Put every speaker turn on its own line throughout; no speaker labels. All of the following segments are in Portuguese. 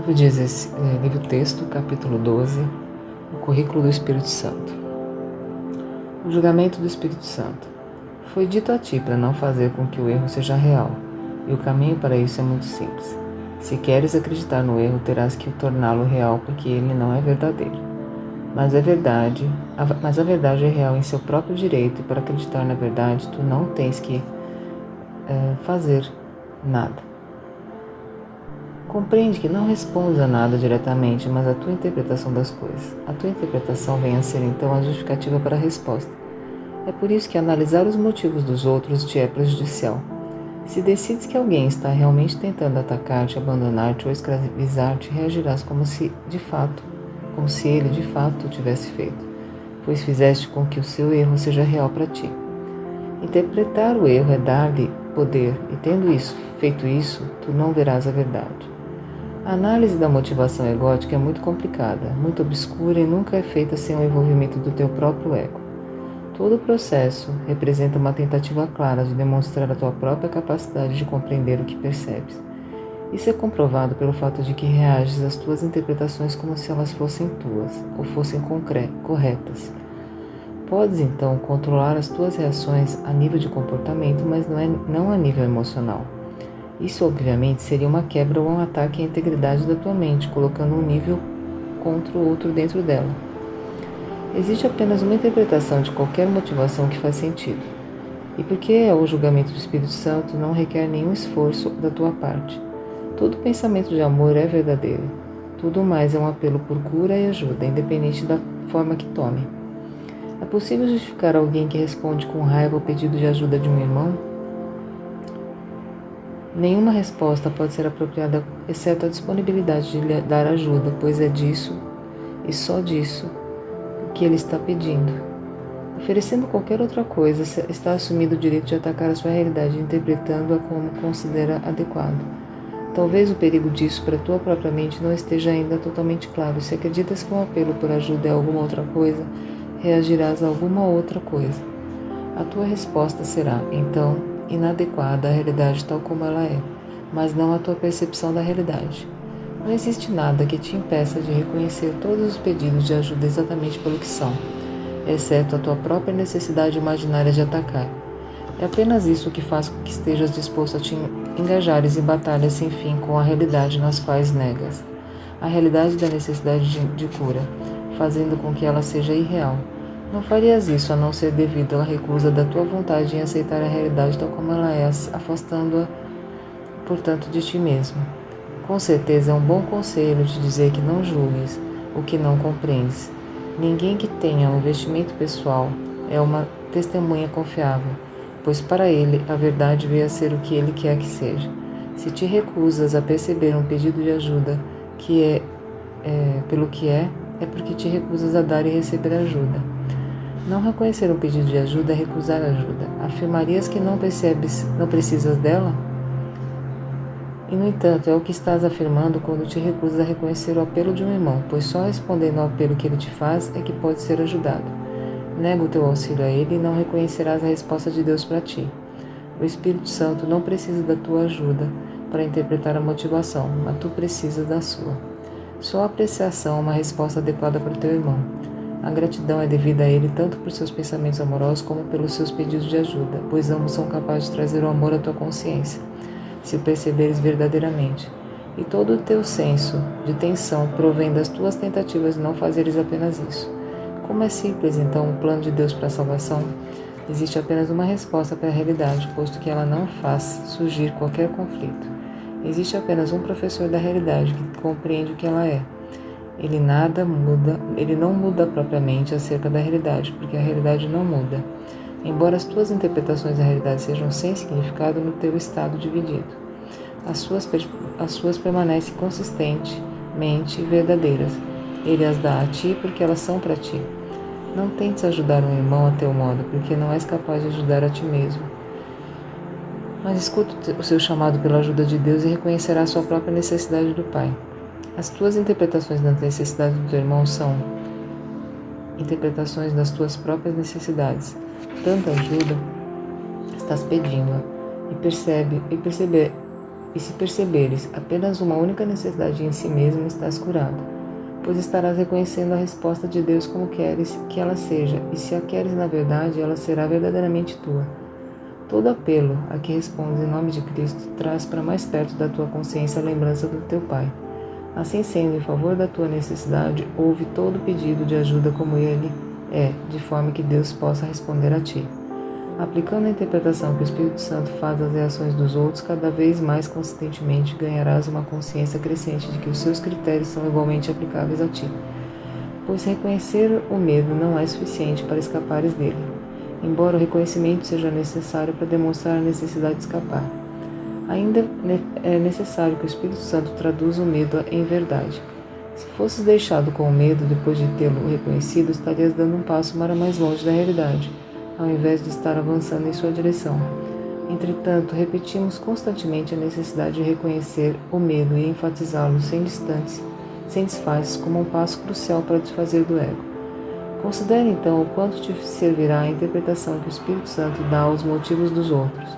Livro texto, capítulo 12, o currículo do Espírito Santo. O julgamento do Espírito Santo. Foi dito a ti para não fazer com que o erro seja real, e o caminho para isso é muito simples. Se queres acreditar no erro, terás que torná-lo real, porque ele não é verdadeiro. Mas a verdade é real em seu próprio direito, e para acreditar na verdade, tu não tens que fazer nada. Compreende que não respondes a nada diretamente, mas a tua interpretação das coisas. A tua interpretação vem a ser então a justificativa para a resposta. É por isso que analisar os motivos dos outros te é prejudicial. Se decides que alguém está realmente tentando atacar-te, abandonar-te ou escravizar-te, reagirás como se ele de fato o tivesse feito, pois fizeste com que o seu erro seja real para ti. Interpretar o erro é dar-lhe poder, e tendo feito isso, tu não verás a verdade. A análise da motivação egótica é muito complicada, muito obscura e nunca é feita sem o envolvimento do teu próprio ego. Todo o processo representa uma tentativa clara de demonstrar a tua própria capacidade de compreender o que percebes. Isso é comprovado pelo fato de que reages às tuas interpretações como se elas fossem tuas, ou fossem corretas. Podes, então, controlar as tuas reações a nível de comportamento, mas não a nível emocional. Isso, obviamente, seria uma quebra ou um ataque à integridade da tua mente, colocando um nível contra o outro dentro dela. Existe apenas uma interpretação de qualquer motivação que faz sentido. E porque é o julgamento do Espírito Santo, não requer nenhum esforço da tua parte. Todo pensamento de amor é verdadeiro. Tudo mais é um apelo por cura e ajuda, independente da forma que tome. É possível justificar alguém que responde com raiva ao pedido de ajuda de um irmão? Nenhuma resposta pode ser apropriada, exceto a disponibilidade de lhe dar ajuda, pois é disso, e só disso, que ele está pedindo. Oferecendo qualquer outra coisa, está assumindo o direito de atacar a sua realidade, interpretando-a como considera adequado. Talvez o perigo disso para a tua própria mente não esteja ainda totalmente claro. Se acreditas que um apelo por ajuda é alguma outra coisa, reagirás a alguma outra coisa. A tua resposta será, então, inadequada à realidade tal como ela é, mas não à tua percepção da realidade. Não existe nada que te impeça de reconhecer todos os pedidos de ajuda exatamente pelo que são, exceto a tua própria necessidade imaginária de atacar. É apenas isso que faz com que estejas disposto a te engajares em batalhas sem fim com a realidade nas quais negas. A realidade da necessidade de cura, fazendo com que ela seja irreal. Não farias isso a não ser devido à recusa da tua vontade em aceitar a realidade tal como ela é, afastando-a, portanto, de ti mesmo. Com certeza é um bom conselho te dizer que não julgues o que não compreendes. Ninguém que tenha um investimento pessoal é uma testemunha confiável, pois para ele a verdade veio a ser o que ele quer que seja. Se te recusas a perceber um pedido de ajuda que pelo que é porque te recusas a dar e receber ajuda. Não reconhecer um pedido de ajuda é recusar ajuda. Afirmarias que não precisas dela? E, no entanto, é o que estás afirmando quando te recusas a reconhecer o apelo de um irmão, pois só respondendo ao apelo que ele te faz é que pode ser ajudado. Nega o teu auxílio a ele e não reconhecerás a resposta de Deus para ti. O Espírito Santo não precisa da tua ajuda para interpretar a motivação, mas tu precisas da sua. Só a apreciação é uma resposta adequada para o teu irmão. A gratidão é devida a ele tanto por seus pensamentos amorosos como pelos seus pedidos de ajuda, pois ambos são capazes de trazer o amor à tua consciência, se o perceberes verdadeiramente. E todo o teu senso de tensão provém das tuas tentativas de não fazeres apenas isso. Como é simples, então, o plano de Deus para a salvação? Existe apenas uma resposta para a realidade, posto que ela não faz surgir qualquer conflito. Existe apenas um professor da realidade que compreende o que ela é. Ele não muda propriamente acerca da realidade, porque a realidade não muda. Embora as tuas interpretações da realidade sejam sem significado no teu estado dividido, as suas permanecem consistentemente verdadeiras. Ele as dá a ti porque elas são para ti. Não tentes ajudar um irmão a teu modo, porque não és capaz de ajudar a ti mesmo. Mas escuta o seu chamado pela ajuda de Deus e reconhecerá a sua própria necessidade do Pai. As tuas interpretações das necessidades do teu irmão são interpretações das tuas próprias necessidades. Tanta ajuda estás pedindo e perceber e se perceberes apenas uma única necessidade em si mesmo, estás curado, pois estarás reconhecendo a resposta de Deus como queres que ela seja, e se a queres na verdade, ela será verdadeiramente tua. Todo apelo a que respondes em nome de Cristo traz para mais perto da tua consciência a lembrança do teu Pai. Assim sendo, em favor da tua necessidade, ouve todo pedido de ajuda como ele é, de forma que Deus possa responder a ti. Aplicando a interpretação que o Espírito Santo faz das reações dos outros, cada vez mais consistentemente ganharás uma consciência crescente de que os seus critérios são igualmente aplicáveis a ti. Pois reconhecer o medo não é suficiente para escapares dele, embora o reconhecimento seja necessário para demonstrar a necessidade de escapar. Ainda é necessário que o Espírito Santo traduza o medo em verdade. Se fosses deixado com o medo depois de tê-lo reconhecido, estarias dando um passo para mais longe da realidade, ao invés de estar avançando em sua direção. Entretanto, repetimos constantemente a necessidade de reconhecer o medo e enfatizá-lo sem disfarces como um passo crucial para desfazer do ego. Considere então o quanto te servirá a interpretação que o Espírito Santo dá aos motivos dos outros,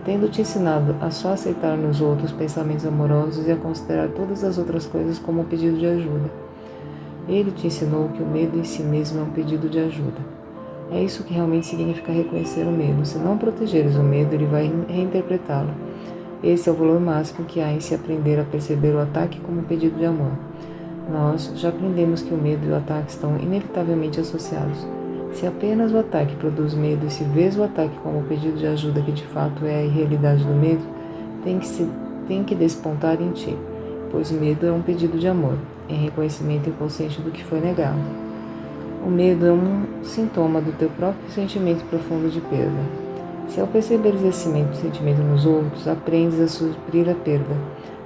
tendo te ensinado a só aceitar nos outros pensamentos amorosos e a considerar todas as outras coisas como um pedido de ajuda. Ele te ensinou que o medo em si mesmo é um pedido de ajuda. É isso que realmente significa reconhecer o medo. Se não protegeres o medo, ele vai reinterpretá-lo. Esse é o valor máximo que há em se aprender a perceber o ataque como um pedido de amor. Nós já aprendemos que o medo e o ataque estão inevitavelmente associados. Se apenas o ataque produz medo e se vês o ataque como um pedido de ajuda que de fato é a irrealidade do medo, tem que despontar em ti, pois o medo é um pedido de amor, em reconhecimento inconsciente do que foi negado. O medo é um sintoma do teu próprio sentimento profundo de perda. Se ao perceberes esse sentimento nos outros, aprendes a suprir a perda,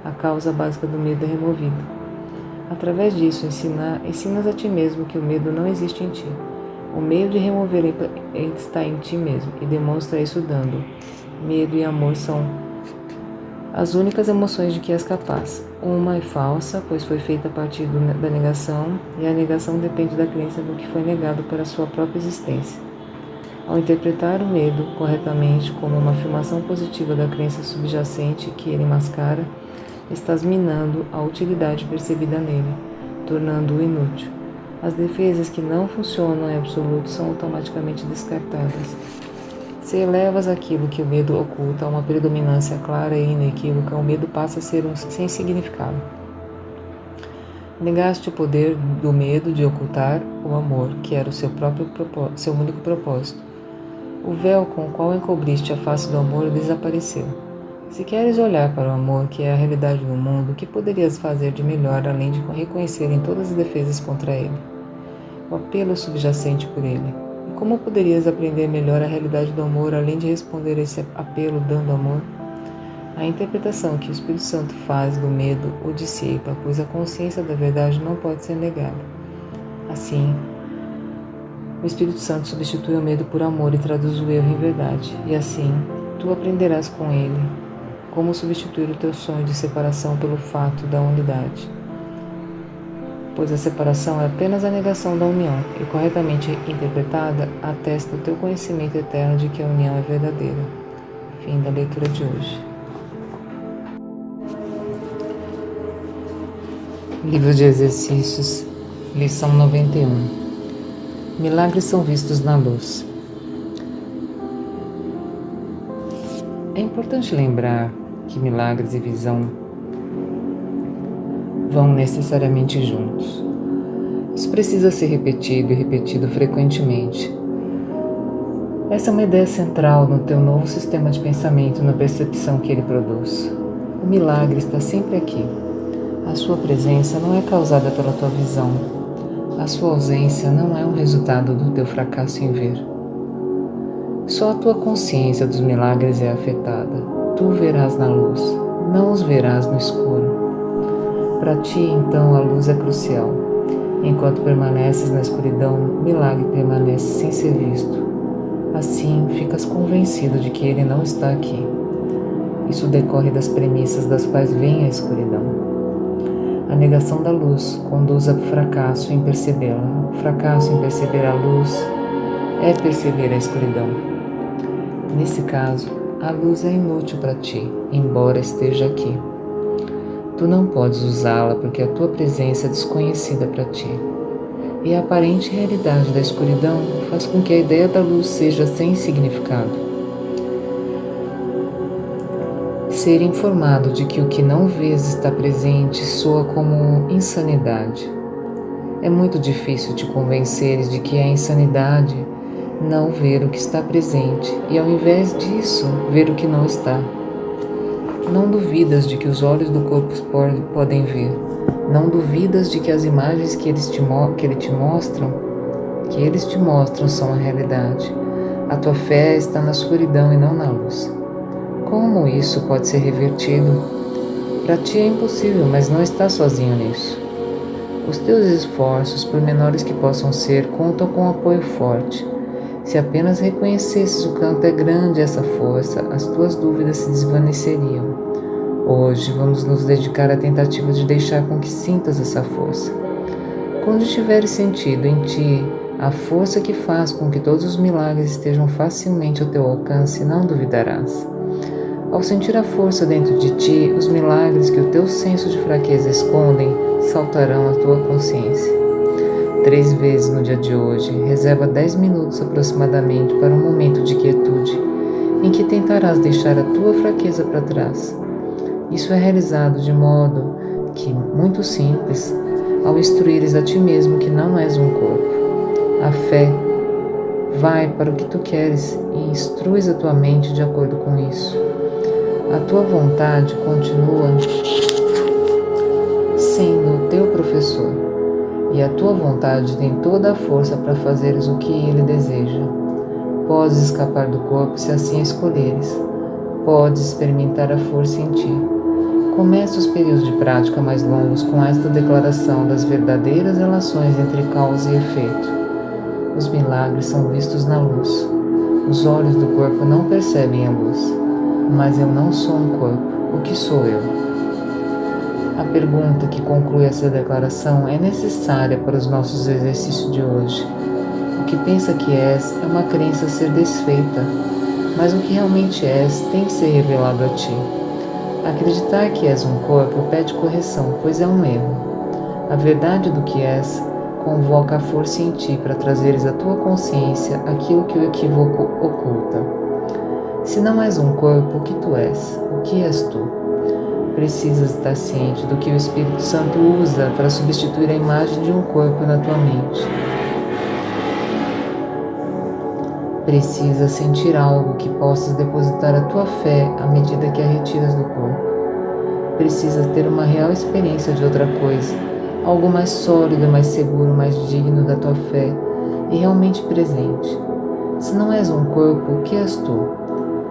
a causa básica do medo é removida. Através disso, ensinas a ti mesmo que o medo não existe em ti. O meio de remover está em ti mesmo, e demonstra isso dando. Medo e amor são as únicas emoções de que és capaz. Uma é falsa, pois foi feita a partir da negação, e a negação depende da crença do que foi negado para sua própria existência. Ao interpretar o medo corretamente como uma afirmação positiva da crença subjacente que ele mascara, estás minando a utilidade percebida nele, tornando-o inútil. As defesas que não funcionam em absoluto são automaticamente descartadas. Se elevas aquilo que o medo oculta a uma predominância clara e inequívoca, o medo passa a ser sem significado. Negaste o poder do medo de ocultar o amor, que era o seu único propósito. O véu com o qual encobriste a face do amor desapareceu. Se queres olhar para o amor, que é a realidade do mundo, o que poderias fazer de melhor além de reconhecer em todas as defesas contra ele? O apelo subjacente por ele. E como poderias aprender melhor a realidade do amor, além de responder a esse apelo dando amor? A interpretação que o Espírito Santo faz do medo o dissipa, pois a consciência da verdade não pode ser negada. Assim, o Espírito Santo substitui o medo por amor e traduz o erro em verdade, e assim, tu aprenderás com ele como substituir o teu sonho de separação pelo fato da unidade. Pois a separação é apenas a negação da união, e corretamente interpretada, atesta o teu conhecimento eterno de que a união é verdadeira. Fim da leitura de hoje. Livro de Exercícios, lição 91. Milagres são vistos na luz. É importante lembrar que milagres e visão vão necessariamente juntos. Isso precisa ser repetido e repetido frequentemente. Essa é uma ideia central no teu novo sistema de pensamento, na percepção que ele produz. O milagre está sempre aqui. A sua presença não é causada pela tua visão. A sua ausência não é um resultado do teu fracasso em ver. Só a tua consciência dos milagres é afetada. Tu verás na luz, não os verás no escuro. Para ti, então, a luz é crucial. Enquanto permaneces na escuridão, o milagre permanece sem ser visto. Assim, ficas convencido de que ele não está aqui. Isso decorre das premissas das quais vem a escuridão. A negação da luz conduz ao fracasso em percebê-la. O fracasso em perceber a luz é perceber a escuridão. Nesse caso, A luz é inútil para ti, embora esteja aqui. Tu não podes usá-la porque a tua presença é desconhecida para ti. E a aparente realidade da escuridão faz com que a ideia da luz seja sem significado. Ser informado de que o que não vês está presente soa como insanidade. É muito difícil te convenceres de que é insanidade não ver o que está presente e, ao invés disso, ver o que não está. Não duvidas de que os olhos do corpo podem ver. Não duvidas de que as imagens que eles te mostram são a realidade. A tua fé está na escuridão e não na luz. Como isso pode ser revertido? Para ti é impossível, mas não estás sozinho nisso. Os teus esforços, por menores que possam ser, contam com um apoio forte. Se apenas reconhecesses o quanto é grande essa força, as tuas dúvidas se desvaneceriam. Hoje vamos nos dedicar à tentativa de deixar com que sintas essa força. Quando tiveres sentido em ti a força que faz com que todos os milagres estejam facilmente ao teu alcance, não duvidarás. Ao sentir a força dentro de ti, os milagres que o teu senso de fraqueza escondem saltarão à tua consciência. 3 vezes no dia de hoje, reserva 10 minutos aproximadamente para um momento de quietude, em que tentarás deixar a tua fraqueza para trás. Isso é realizado de modo que, muito simples, ao instruires a ti mesmo que não és um corpo. A fé vai para o que tu queres e instruis a tua mente de acordo com isso. A tua vontade continua sendo o teu professor. E a tua vontade tem toda a força para fazeres o que ele deseja. Podes escapar do corpo se assim escolheres. Podes experimentar a força em ti. Começa os períodos de prática mais longos com esta declaração das verdadeiras relações entre causa e efeito. Os milagres são vistos na luz. Os olhos do corpo não percebem a luz. Mas eu não sou um corpo. O que sou eu? A pergunta que conclui essa declaração é necessária para os nossos exercícios de hoje. O que pensa que és é uma crença a ser desfeita, mas o que realmente és tem que ser revelado a ti. Acreditar que és um corpo pede correção, pois é um erro. A verdade do que és convoca a força em ti para trazeres à tua consciência aquilo que o equívoco oculta. Se não és um corpo, o que tu és? O que és tu? Precisas estar ciente do que o Espírito Santo usa para substituir a imagem de um corpo na tua mente. Precisas sentir algo que possas depositar a tua fé à medida que a retiras do corpo. Precisas ter uma real experiência de outra coisa, algo mais sólido, mais seguro, mais digno da tua fé e realmente presente. Se não és um corpo, o que és tu?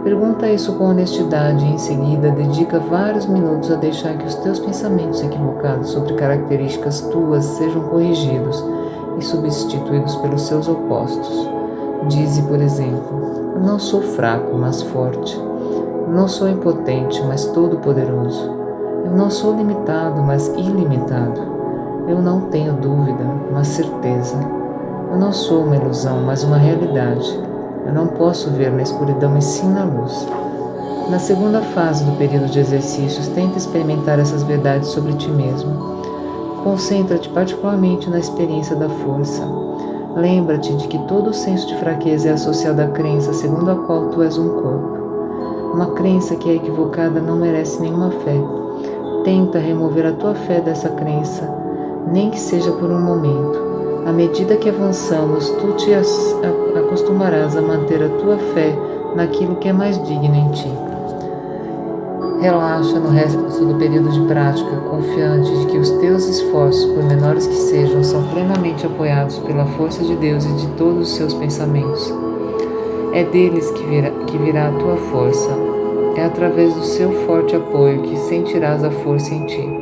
Pergunta isso com honestidade e em seguida dedica vários minutos a deixar que os teus pensamentos equivocados sobre características tuas sejam corrigidos e substituídos pelos seus opostos. Dize, por exemplo, eu não sou fraco, mas forte. Eu não sou impotente, mas todo-poderoso. Eu não sou limitado, mas ilimitado. Eu não tenho dúvida, mas certeza. Eu não sou uma ilusão, mas uma realidade. Eu não posso ver na escuridão e sim na luz. Na segunda fase do período de exercícios, tenta experimentar essas verdades sobre ti mesmo. Concentra-te particularmente na experiência da força. Lembra-te de que todo o senso de fraqueza é associado à crença segundo a qual tu és um corpo. Uma crença que é equivocada não merece nenhuma fé. Tenta remover a tua fé dessa crença, nem que seja por um momento. À medida que avançamos, tu te acostumarás a manter a tua fé naquilo que é mais digno em ti. Relaxa no resto do período de prática, confiante de que os teus esforços, por menores que sejam, são plenamente apoiados pela força de Deus e de todos os seus pensamentos. É deles que virá a tua força. É através do seu forte apoio que sentirás a força em ti.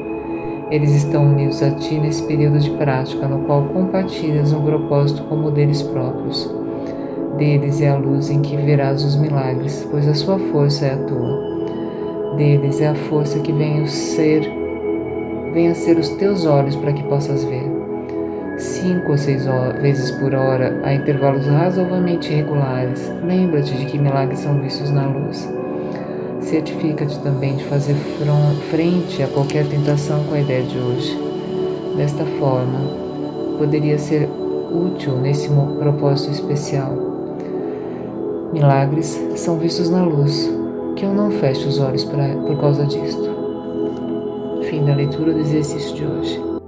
Eles estão unidos a ti nesse período de prática, no qual compartilhas um propósito como o deles próprios. Deles é a luz em que verás os milagres, pois a sua força é a tua. Deles é a força que vem a ser os teus olhos para que possas ver. 5 ou 6 vezes por hora, a intervalos razoavelmente regulares, lembra-te de que milagres são vistos na luz. Certifica-te também de fazer frente a qualquer tentação com a ideia de hoje. Desta forma, poderia ser útil nesse propósito especial. Milagres são vistos na luz, que eu não feche os olhos por causa disto. Fim da leitura do exercício de hoje.